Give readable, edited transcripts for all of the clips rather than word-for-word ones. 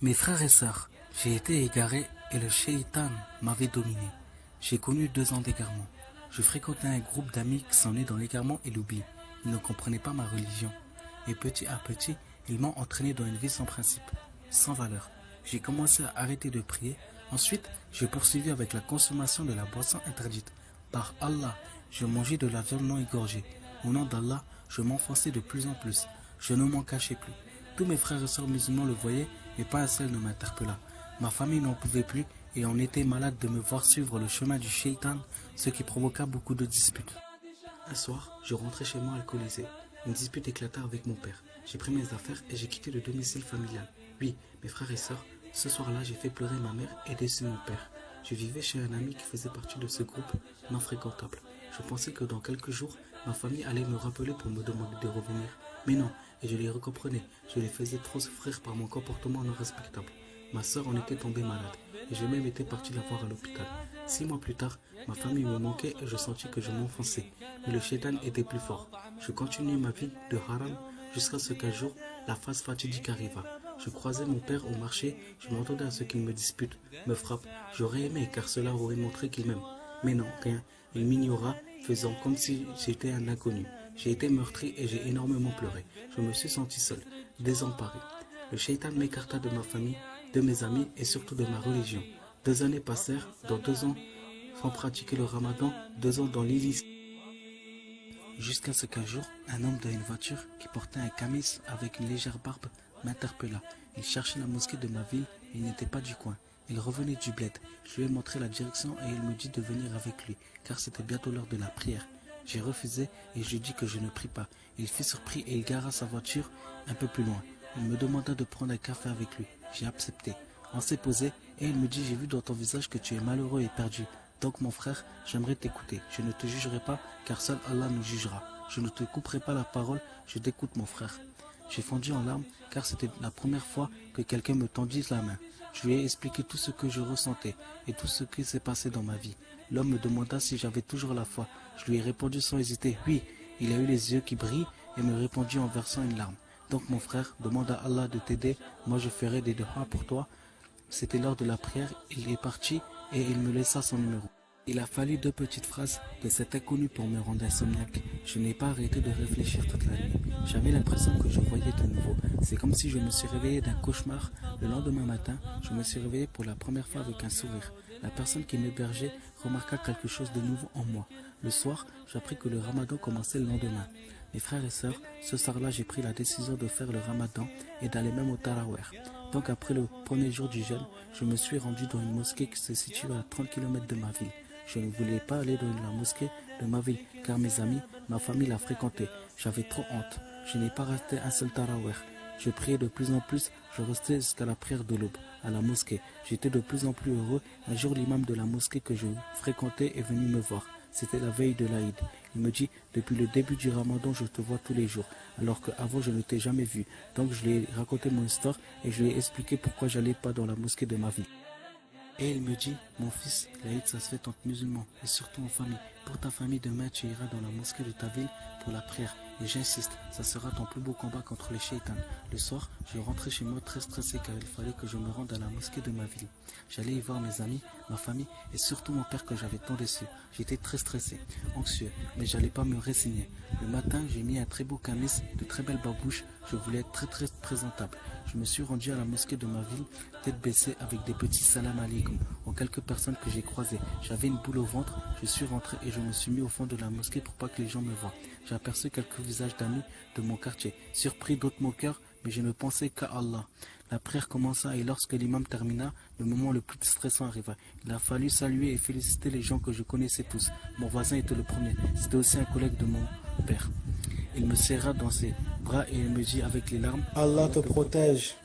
Mes frères et sœurs, j'ai été égaré et le shaitan m'avait dominé. J'ai connu 2 ans d'égarement. Je fréquentais un groupe d'amis qui s'en est dans l'égarement et l'oubli. Ils ne comprenaient pas ma religion. Et petit à petit, ils m'ont entraîné dans une vie sans principe, sans valeur. J'ai commencé à arrêter de prier. Ensuite, j'ai poursuivi avec la consommation de la boisson interdite. Par Allah, je mangeais de la viande non égorgée. Au nom d'Allah, je m'enfonçais de plus en plus. Je ne m'en cachais plus. Tous mes frères et sœurs musulmans le voyaient, mais pas un seul ne m'interpella. Ma famille n'en pouvait plus et on était malade de me voir suivre le chemin du shaitan, ce qui provoqua beaucoup de disputes. Un soir, je rentrais chez moi alcoolisé. Une dispute éclata avec mon père. J'ai pris mes affaires et j'ai quitté le domicile familial. Oui, mes frères et sœurs, ce soir-là, j'ai fait pleurer ma mère et déçu mon père. Je vivais chez un ami qui faisait partie de ce groupe non fréquentable. Je pensais que dans quelques jours, ma famille allait me rappeler pour me demander de revenir. Mais non, et je les recomprenais. Je les faisais trop souffrir par mon comportement non respectable. Ma sœur en était tombée malade et je même étais parti la voir à l'hôpital. 6 mois plus tard, ma famille me manquait et je sentis que je m'enfonçais. Mais le shaitan était plus fort. Je continuais ma vie de haram jusqu'à ce qu'un jour, la phase fatidique arriva. Je croisais mon père au marché, je m'entendais à ce qu'il me dispute, me frappe. J'aurais aimé car cela aurait montré qu'il m'aime. Mais non, rien. Il m'ignora, faisant comme si j'étais un inconnu. J'ai été meurtri et j'ai énormément pleuré. Je me suis senti seul, désemparé. Le shaitan m'écarta de ma famille, de mes amis et surtout de ma religion. 2 années passèrent, dans 2 ans, sans pratiquer le ramadan, 2 ans dans l'illicite. Jusqu'à ce qu'un jour, un homme dans une voiture qui portait un camis avec une légère barbe m'interpella. Il cherchait la mosquée de ma ville et il n'était pas du coin. Il revenait du bled. Je lui ai montré la direction et il me dit de venir avec lui, car c'était bientôt l'heure de la prière. J'ai refusé et je lui ai dit que je ne prie pas. Il fut surpris et il gara sa voiture un peu plus loin. Il me demanda de prendre un café avec lui. J'ai accepté. On s'est posé et il me dit: j'ai vu dans ton visage que tu es malheureux et perdu. Donc mon frère, j'aimerais t'écouter. Je ne te jugerai pas car seul Allah nous jugera. Je ne te couperai pas la parole, je t'écoute mon frère. J'ai fondu en larmes car c'était la première fois que quelqu'un me tendit la main. Je lui ai expliqué tout ce que je ressentais et tout ce qui s'est passé dans ma vie. L'homme me demanda si j'avais toujours la foi. Je lui ai répondu sans hésiter: oui. Il a eu les yeux qui brillent et me répondit en versant une larme. Donc mon frère, demande à Allah de t'aider, moi je ferai des doigts pour toi. C'était l'heure de la prière, il est parti et il me laissa son numéro. Il a fallu 2 petites phrases de cet inconnu pour me rendre insomniaque. Je n'ai pas arrêté de réfléchir toute la nuit. J'avais l'impression que je voyais de nouveau. C'est comme si je me suis réveillé d'un cauchemar. Le lendemain matin, je me suis réveillé pour la première fois avec un sourire. La personne qui m'hébergeait remarqua quelque chose de nouveau en moi. Le soir, j'appris que le ramadan commençait le lendemain. Mes frères et sœurs, ce soir-là, j'ai pris la décision de faire le ramadan et d'aller même au tarawih. Donc après le premier jour du jeûne, je me suis rendu dans une mosquée qui se situe à 30 km de ma ville. Je ne voulais pas aller dans la mosquée de ma ville, car mes amis, ma famille la fréquentaient. J'avais trop honte. Je n'ai pas resté un seul tarawih. Je priais de plus en plus, je restais jusqu'à la prière de l'aube, à la mosquée. J'étais de plus en plus heureux. Un jour, l'imam de la mosquée que je fréquentais est venu me voir. C'était la veille de l'Aïd. Il me dit: depuis le début du ramadan, je te vois tous les jours, alors qu'avant je ne t'ai jamais vu. Donc je lui ai raconté mon histoire et je lui ai expliqué pourquoi j'allais pas dans la mosquée de ma ville. Et il me dit: mon fils, l'Aïd ça se fait entre musulmans et surtout en famille. Pour ta famille, demain tu iras dans la mosquée de ta ville pour la prière. Et j'insiste, ça sera ton plus beau combat contre les shaitans. Le soir, je rentrais chez moi très stressé car il fallait que je me rende à la mosquée de ma ville. J'allais y voir mes amis, ma famille et surtout mon père que j'avais tant déçu. J'étais très stressé, anxieux, mais j'allais pas me résigner. Le matin, j'ai mis un très beau camis, de très belles babouches. Je voulais être très présentable. Je me suis rendu à la mosquée de ma ville, tête baissée, avec des petits salam alaikum aux quelques personnes que j'ai croisées. J'avais une boule au ventre, je suis rentré et je me suis mis au fond de la mosquée pour pas que les gens me voient. J'ai aperçu quelques visages d'amis de mon quartier, surpris d'autres moqueurs, mais je ne pensais qu'à Allah. La prière commença et lorsque l'imam termina, le moment le plus stressant arriva. Il a fallu saluer et féliciter les gens que je connaissais tous. Mon voisin était le premier, c'était aussi un collègue de mon père. Il me serra dans ses bras et il me dit avec les larmes: Allah te protège.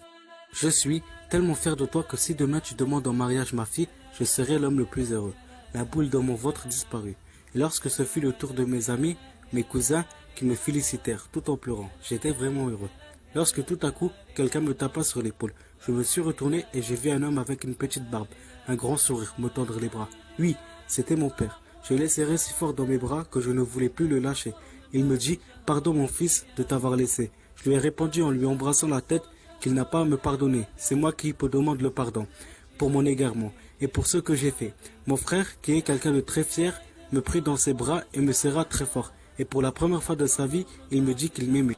Je suis tellement fier de toi que si demain tu demandes en mariage ma fille, je serai l'homme le plus heureux. La boule dans mon ventre disparut. Et lorsque ce fut le tour de mes amis, mes cousins, qui me félicitèrent tout en pleurant, j'étais vraiment heureux. Lorsque tout à coup, quelqu'un me tapa sur l'épaule. Je me suis retourné et j'ai vu un homme avec une petite barbe, un grand sourire, me tendre les bras. Oui, c'était mon père. Je l'ai serré si fort dans mes bras que je ne voulais plus le lâcher. Il me dit: pardon mon fils de t'avoir laissé. Je lui ai répondu en lui embrassant la tête qu'il n'a pas à me pardonner. C'est moi qui demande le pardon pour mon égarement et pour ce que j'ai fait. Mon frère, qui est quelqu'un de très fier, me prit dans ses bras et me serra très fort. Et pour la première fois de sa vie, il me dit qu'il m'aimait.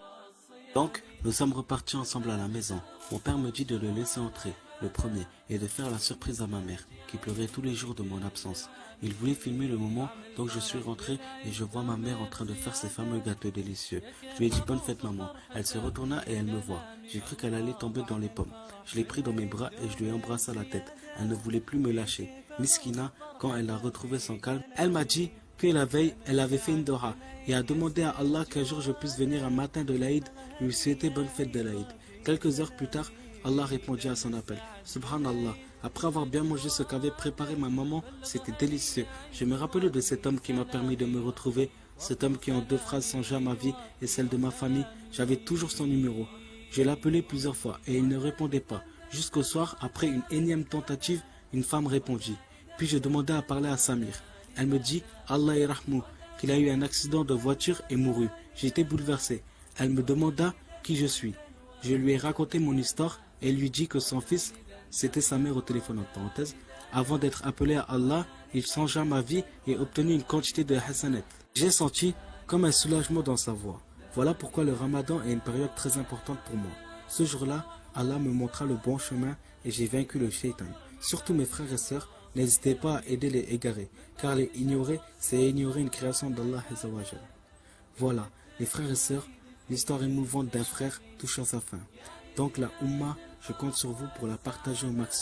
Donc, nous sommes repartis ensemble à la maison. Mon père me dit de le laisser entrer, le premier, et de faire la surprise à ma mère, qui pleurait tous les jours de mon absence. Il voulait filmer le moment, donc je suis rentré et je vois ma mère en train de faire ces fameux gâteaux délicieux. Je lui ai dit bonne fête maman. Elle se retourna et elle me voit. J'ai cru qu'elle allait tomber dans les pommes. Je l'ai pris dans mes bras et je lui ai embrassé la tête. Elle ne voulait plus me lâcher. Miskina, quand elle a retrouvé son calme, elle m'a dit que la veille, elle avait fait une dora et a demandé à Allah qu'un jour je puisse venir un matin de l'Aïd lui souhaiter bonne fête de l'Aïd. Quelques heures plus tard, Allah répondit à son appel. Subhanallah, après avoir bien mangé ce qu'avait préparé ma maman, c'était délicieux. Je me rappelais de cet homme qui m'a permis de me retrouver, cet homme qui en 2 phrases changea ma vie et celle de ma famille. J'avais toujours son numéro. Je l'appelais plusieurs fois et il ne répondait pas. Jusqu'au soir, après une énième tentative, une femme répondit. Puis je demandai à parler à Samir. Elle me dit, Allah irahmou, qu'il a eu un accident de voiture et mourut. J'étais bouleversé. Elle me demanda qui je suis. Je lui ai raconté mon histoire et lui dit que son fils, c'était sa mère au téléphone en parenthèse. Avant d'être appelé à Allah, il changea ma vie et obtenu une quantité de hasanat. J'ai senti comme un soulagement dans sa voix. Voilà pourquoi le Ramadan est une période très importante pour moi. Ce jour-là, Allah me montra le bon chemin et j'ai vaincu le shaitan. Surtout mes frères et sœurs, n'hésitez pas à aider les égarés, car les ignorer, c'est ignorer une création d'Allah Azzawajal. Voilà, les frères et sœurs, l'histoire émouvante d'un frère touche à sa fin. Donc la Ummah, je compte sur vous pour la partager au maximum.